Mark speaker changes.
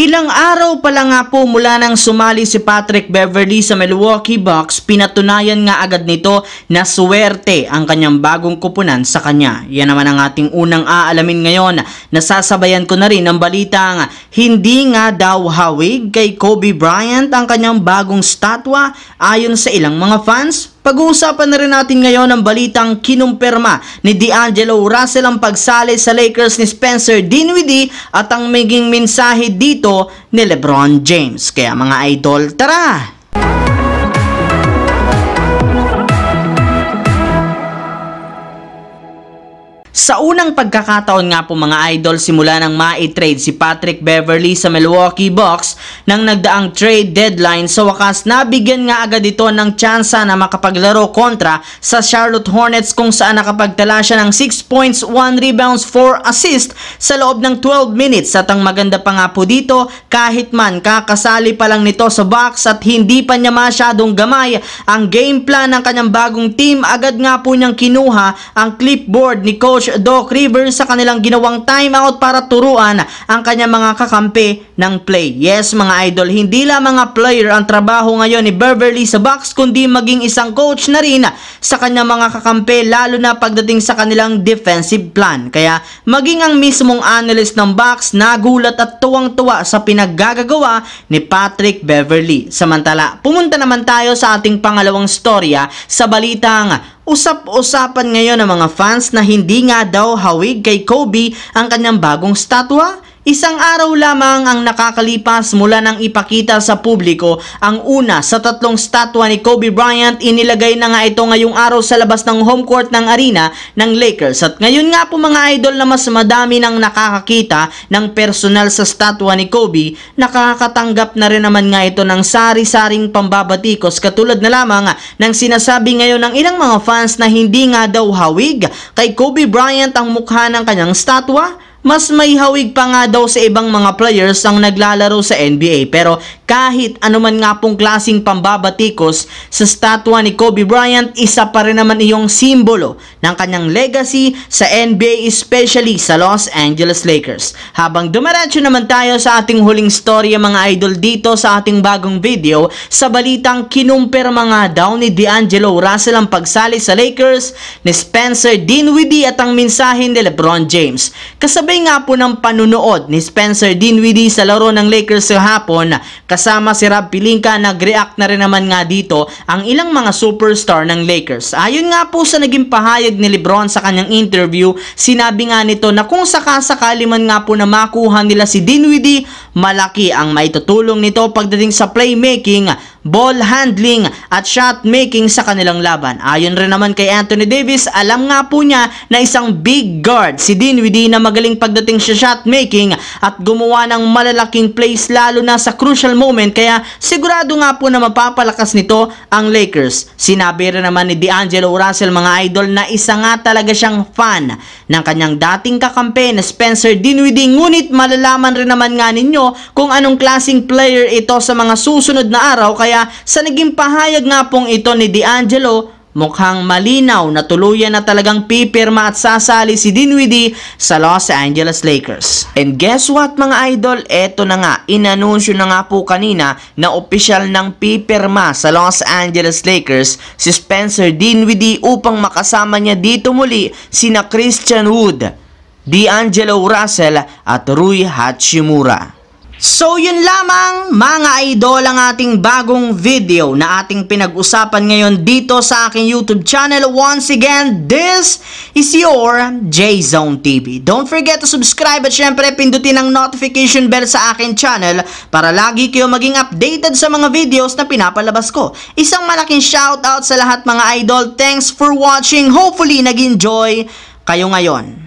Speaker 1: Ilang araw pa lang nga po mula nang sumali si Patrick Beverley sa Milwaukee Bucks, pinatunayan nga agad nito na swerte ang kanyang bagong kupunan sa kanya. Yan naman ang ating unang aalamin ngayon. Nasasabayan ko na rin ang balitang hindi nga daw hawig kay Kobe Bryant ang kanyang bagong statwa ayon sa ilang mga fans. Pag-uusapan na rin natin ngayon ang balitang kinumpirma ni D'Angelo Russell ang pagsali sa Lakers ni Spencer Dinwiddie at ang maging mensahe dito ni LeBron James. Kaya mga idol, tara! Sa unang pagkakataon nga po mga idol, simula nang ma-trade si Patrick Beverley sa Milwaukee Bucks nang nagdaang trade deadline, sa wakas nabigyan nga agad ito ng tsansa na makapaglaro kontra sa Charlotte Hornets kung saan nakapagtala siya ng 6 points, 1 rebounds, 4 assists sa loob ng 12 minutes. At ang maganda pa nga po dito, kahit man kakasali pa lang nito sa Bucks at hindi pa niya masyadong gamay ang game plan ng kanyang bagong team, agad nga po niyang kinuha ang clipboard ni Coach Doc Rivers sa kanilang ginawang timeout para turuan ang kanyang mga kakampi ng play. Yes mga idol, hindi lang mga player ang trabaho ngayon ni Beverley sa Bucks, kundi maging isang coach na rin sa kanyang mga kakampi, lalo na pagdating sa kanilang defensive plan. Kaya maging ang mismong analyst ng Bucks nagulat at tuwang-tuwa sa pinaggagawa ni Patrick Beverley. Samantala, pumunta naman tayo sa ating pangalawang storya sa balitang usap-usapan ngayon ng mga fans na hindi nga daw hawig kay Kobe ang kanyang bagong statwa. Isang araw lamang ang nakakalipas mula nang ipakita sa publiko ang una sa tatlong statwa ni Kobe Bryant. Inilagay na nga ito ngayong araw sa labas ng home court ng arena ng Lakers. At ngayon nga po mga idol na mas madami nang nakakakita ng personal sa statwa ni Kobe, nakakatanggap na rin naman nga ito ng sari-saring pambabatikos, katulad na lamang ng sinasabi ngayon ng ilang mga fans na hindi nga daw hawig kay Kobe Bryant ang mukha ng kanyang statwa. Mas may hawig pa nga daw sa ibang mga players ang naglalaro sa NBA. Pero kahit anuman nga pong klaseng pambabatikos sa statwa ni Kobe Bryant, isa pa rin naman iyong simbolo ng kanyang legacy sa NBA, especially sa Los Angeles Lakers. Habang dumiretso naman tayo sa ating huling storya mga idol dito sa ating bagong video, sa balitang kinumpirma nga daw ni D'Angelo Russell ang pagsali sa Lakers ni Spencer Dinwiddie at ang mensahe ni LeBron James. Kasabay nga po ng panunood ni Spencer Dinwiddie sa laro ng Lakers kahapon, kasama si Rob Pelinka, nag-react na rin naman nga dito ang ilang mga superstar ng Lakers. Ayon nga po sa naging pahayag ni LeBron sa kanyang interview, sinabi nga nito na kung sakasakali man nga po na makuha nila si Dinwiddie, malaki ang maitutulong nito pagdating sa playmaking, ball handling at shot making sa kanilang laban. Ayon rin naman kay Anthony Davis, alam nga po niya na isang big guard si Dinwiddie na magaling pagdating sa shot making at gumawa ng malalaking plays lalo na sa crucial moment, kaya sigurado nga po na mapapalakas nito ang Lakers. Sinabi rin naman ni D'Angelo Russell mga idol na isa nga talaga siyang fan ng kanyang dating kakampi na Spencer Dinwiddie, ngunit malalaman rin naman nga ninyo kung anong klaseng player ito sa mga susunod na araw. Kaya sa naging pahayag nga pong ito ni D'Angelo, mukhang malinaw na tuluyan na talagang pipirma at sasali si Dinwiddie sa Los Angeles Lakers. And guess what mga idol? Eto na nga, inanunsyo na nga po kanina na opisyal ng pipirma sa Los Angeles Lakers si Spencer Dinwiddie upang makasama niya dito muli sina Christian Wood, D'Angelo Russell at Rui Hachimura. So yun lamang mga idol ang ating bagong video na ating pinag-usapan ngayon dito sa aking YouTube channel. Once again, this is your J-Zone TV. Don't forget to subscribe at syempre pindutin ang notification bell sa aking channel para lagi kayo maging updated sa mga videos na pinapalabas ko. Isang malaking shoutout sa lahat mga idol. Thanks for watching. Hopefully nag-enjoy kayo ngayon.